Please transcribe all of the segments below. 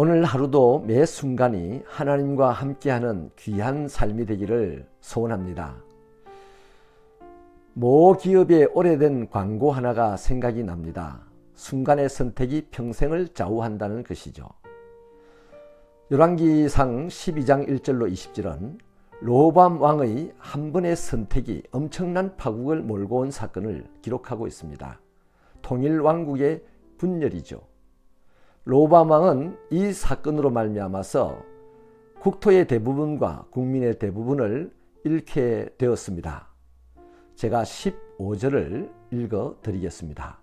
오늘 하루도 매 순간이 하나님과 함께하는 귀한 삶이 되기를 소원합니다. 모 기업의 오래된 광고 하나가 생각이 납니다. 순간의 선택이 평생을 좌우한다는 것이죠. 열왕기상 12장 1절로 20절은 르호보암 왕의 한 번의 선택이 엄청난 파국을 몰고 온 사건을 기록하고 있습니다. 통일 왕국의 분열이죠. 르호보암 왕은 이 사건으로 말미암아서 국토의 대부분과 국민의 대부분을 잃게 되었습니다. 제가 15절을 읽어 드리겠습니다.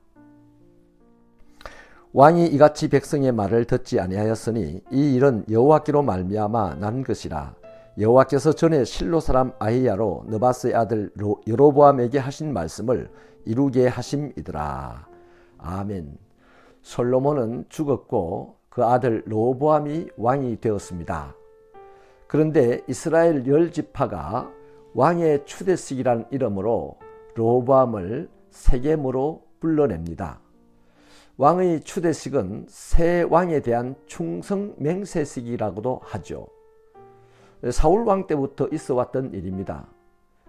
왕이 이같이 백성의 말을 듣지 아니하였으니 이 일은 여호와께로 말미암아 난 것이라. 여호와께서 전에 실로 사람 아히야로 느바스의 아들 여로보암에게 하신 말씀을 이루게 하심이더라. 아멘. 솔로몬은 죽었고 그 아들 르호보암이 왕이 되었습니다. 그런데 이스라엘 10지파가 왕의 추대식이란 이름으로 르호보암을 세겜으로 불러냅니다. 왕의 추대식은 새 왕에 대한 충성 맹세식이라고도 하죠. 사울 왕 때부터 있어 왔던 일입니다.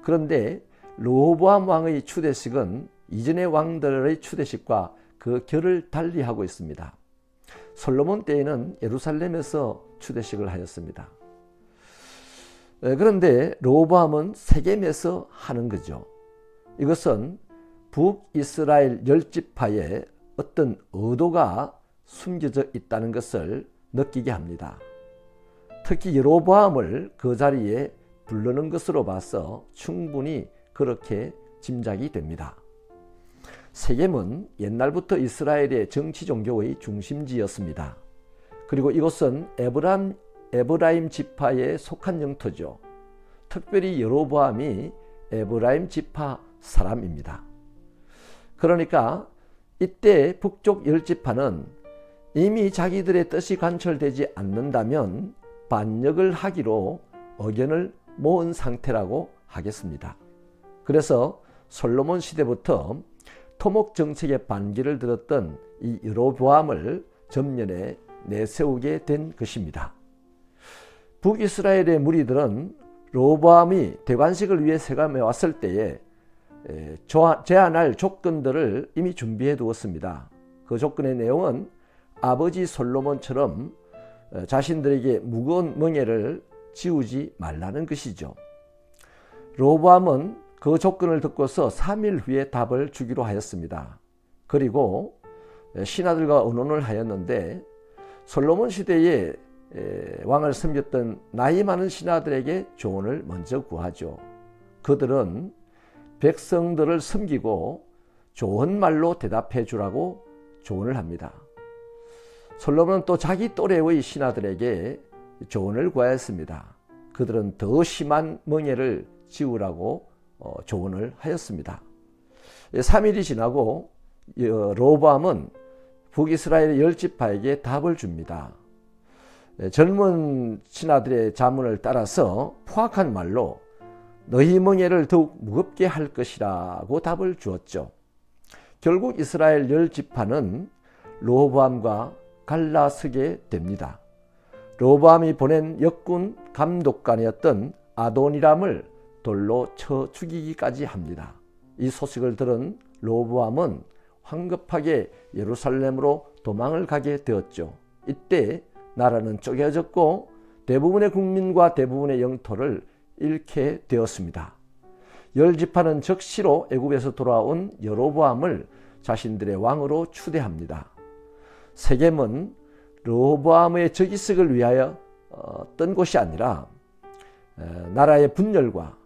그런데 르호보암 왕의 추대식은 이전의 왕들의 추대식과 그 결을 달리하고 있습니다. 솔로몬 때에는 예루살렘에서 추대식을 하였습니다. 그런데 르호보암은 세겜에서 하는 거죠. 이것은 북이스라엘 10지파의 어떤 의도가 숨겨져 있다는 것을 느끼게 합니다. 특히 여로보암을 그 자리에 부르는 것으로 봐서 충분히 그렇게 짐작이 됩니다. 세겜은 옛날부터 이스라엘의 정치 종교의 중심지였습니다. 그리고 이곳은 에브라임 지파에 속한 영토죠. 특별히 여로보암이 에브라임 지파 사람입니다. 그러니까 이때 북쪽 10지파는 이미 자기들의 뜻이 관철되지 않는다면 반역을 하기로 의견을 모은 상태라고 하겠습니다. 그래서 솔로몬 시대부터 토목 정책의 반기를 들었던 이 여로보암을 전면에 내세우게 된 것입니다. 북이스라엘의 무리들은 르호보암이 대관식을 위해 세겜에 왔을 때에 제안할 조건들을 이미 준비해 두었습니다. 그 조건의 내용은 아버지 솔로몬처럼 자신들에게 무거운 멍에를 지우지 말라는 것이죠. 르호보암은 그 조건을 듣고서 3일 후에 답을 주기로 하였습니다. 그리고 신하들과 의논을 하였는데 솔로몬 시대에 왕을 섬겼던 나이 많은 신하들에게 조언을 먼저 구하죠. 그들은 백성들을 섬기고 좋은 말로 대답해 주라고 조언을 합니다. 솔로몬은 또 자기 또래의 신하들에게 조언을 구하였습니다. 그들은 더 심한 멍에를 지우라고 조언을 하였습니다. 3일이 지나고 르호보암은 북이스라엘 10지파에게 답을 줍니다. 젊은 신하들의 자문을 따라서 포악한 말로 너희 멍에를 더욱 무겁게 할 것이라고 답을 주었죠. 결국 이스라엘 10지파는 르호보암과 갈라서게 됩니다. 르호보암이 보낸 역군 감독관이었던 아도니람을 돌로 쳐 죽이기까지 합니다. 이 소식을 들은 르호보암은 황급하게 예루살렘으로 도망을 가게 되었죠. 이때 나라는 쪼개졌고 대부분의 국민과 대부분의 영토를 잃게 되었습니다. 10지파는 적시로 애굽에서 돌아온 여로보암을 자신들의 왕으로 추대합니다. 세겜은 르호보암의 즉위식을 위하여 뜬 곳이 아니라 나라의 분열과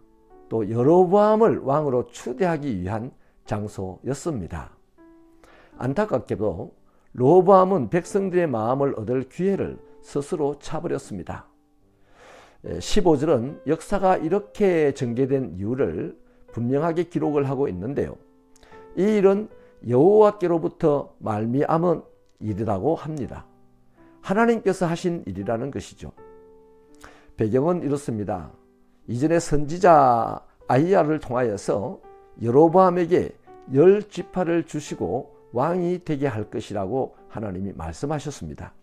또 여로보암을 왕으로 추대하기 위한 장소였습니다. 안타깝게도 르호보암은 백성들의 마음을 얻을 기회를 스스로 차버렸습니다. 15절은 역사가 이렇게 전개된 이유를 분명하게 기록을 하고 있는데요. 이 일은 여호와께로부터 말미암은 일이라고 합니다. 하나님께서 하신 일이라는 것이죠. 배경은 이렇습니다. 이전에 선지자 아히야를 통하여서 여로보암에게 10지파를 주시고 왕이 되게 할 것이라고 하나님이 말씀하셨습니다.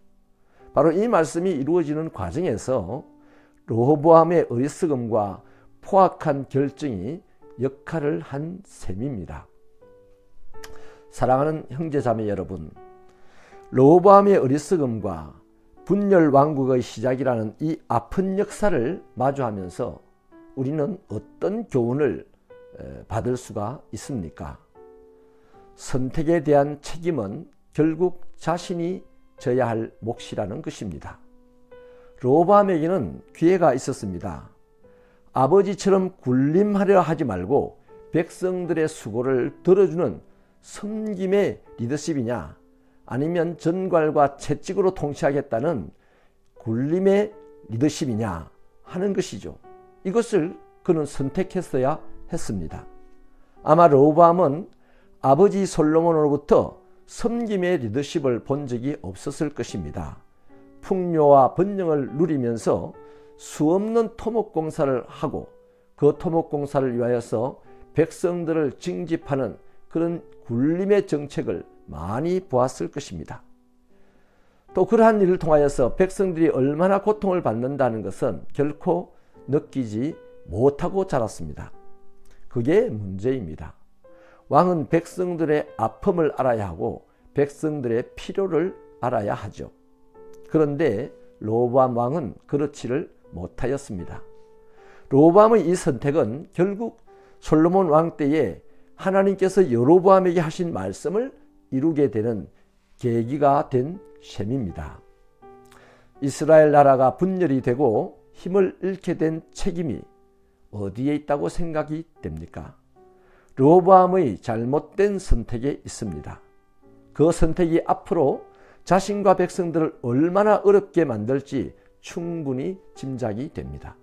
바로 이 말씀이 이루어지는 과정에서 르호보암의 어리석음과 포악한 결정이 역할을 한 셈입니다. 사랑하는 형제자매 여러분, 르호보암의 어리석음과 분열 왕국의 시작이라는 이 아픈 역사를 마주하면서 우리는 어떤 교훈을 받을 수가 있습니까? 선택에 대한 책임은 결국 자신이 져야 할 몫이라는 것입니다. 르호보암에게는 기회가 있었습니다. 아버지처럼 군림하려 하지 말고 백성들의 수고를 들어주는 섬김의 리더십이냐, 아니면 전괄과 채찍으로 통치하겠다는 군림의 리더십이냐 하는 것이죠. 이것을 그는 선택했어야 했습니다. 아마 르호보암은 아버지 솔로몬으로부터 섬김의 리더십을 본 적이 없었을 것입니다. 풍요와 번영을 누리면서 수없는 토목공사를 하고 그 토목공사를 위하여서 백성들을 징집하는 그런 군림의 정책을 많이 보았을 것입니다. 또 그러한 일을 통하여서 백성들이 얼마나 고통을 받는다는 것은 결코 느끼지 못하고 자랐습니다. 그게 문제입니다. 왕은 백성들의 아픔을 알아야 하고 백성들의 필요를 알아야 하죠. 그런데 르호보암 왕은 그렇지를 못하였습니다. 르호보암의 이 선택은 결국 솔로몬 왕 때에 하나님께서 여로보암에게 하신 말씀을 이루게 되는 계기가 된 셈입니다. 이스라엘 나라가 분열이 되고 힘을 잃게 된 책임이 어디에 있다고 생각이 됩니까? 르호보암의 잘못된 선택에 있습니다. 그 선택이 앞으로 자신과 백성들을 얼마나 어렵게 만들지 충분히 짐작이 됩니다.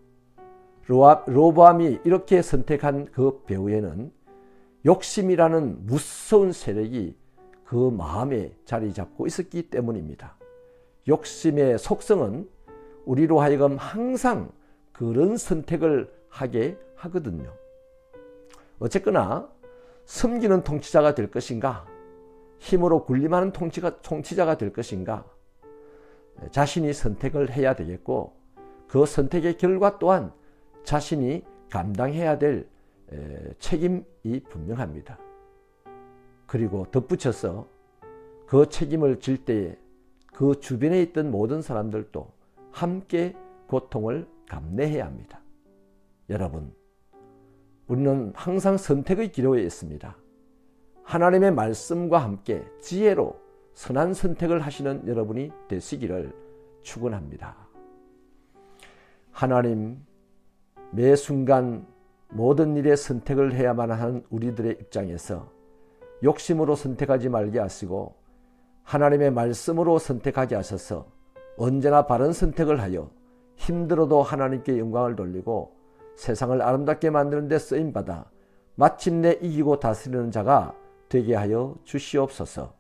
르호보암이 이렇게 선택한 그 배후에는 욕심이라는 무서운 세력이 그 마음에 자리 잡고 있었기 때문입니다. 욕심의 속성은 우리로 하여금 항상 그런 선택을 하게 하거든요. 어쨌거나 섬기는 통치자가 될 것인가, 힘으로 군림하는 통치자가 될 것인가, 자신이 선택을 해야 되겠고 그 선택의 결과 또한 자신이 감당해야 될 책임이 분명합니다. 그리고 덧붙여서 그 책임을 질 때에 그 주변에 있던 모든 사람들도 함께 고통을 감내해야 합니다. 여러분, 우리는 항상 선택의 기로에 있습니다. 하나님의 말씀과 함께 지혜로 선한 선택을 하시는 여러분이 되시기를 축원합니다. 하나님, 매 순간 모든 일에 선택을 해야만 하는 우리들의 입장에서 욕심으로 선택하지 말게 하시고 하나님의 말씀으로 선택하게 하셔서 언제나 바른 선택을 하여 힘들어도 하나님께 영광을 돌리고 세상을 아름답게 만드는 데 쓰임받아 마침내 이기고 다스리는 자가 되게 하여 주시옵소서.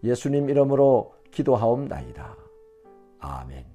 예수님 이름으로 기도하옵나이다. 아멘.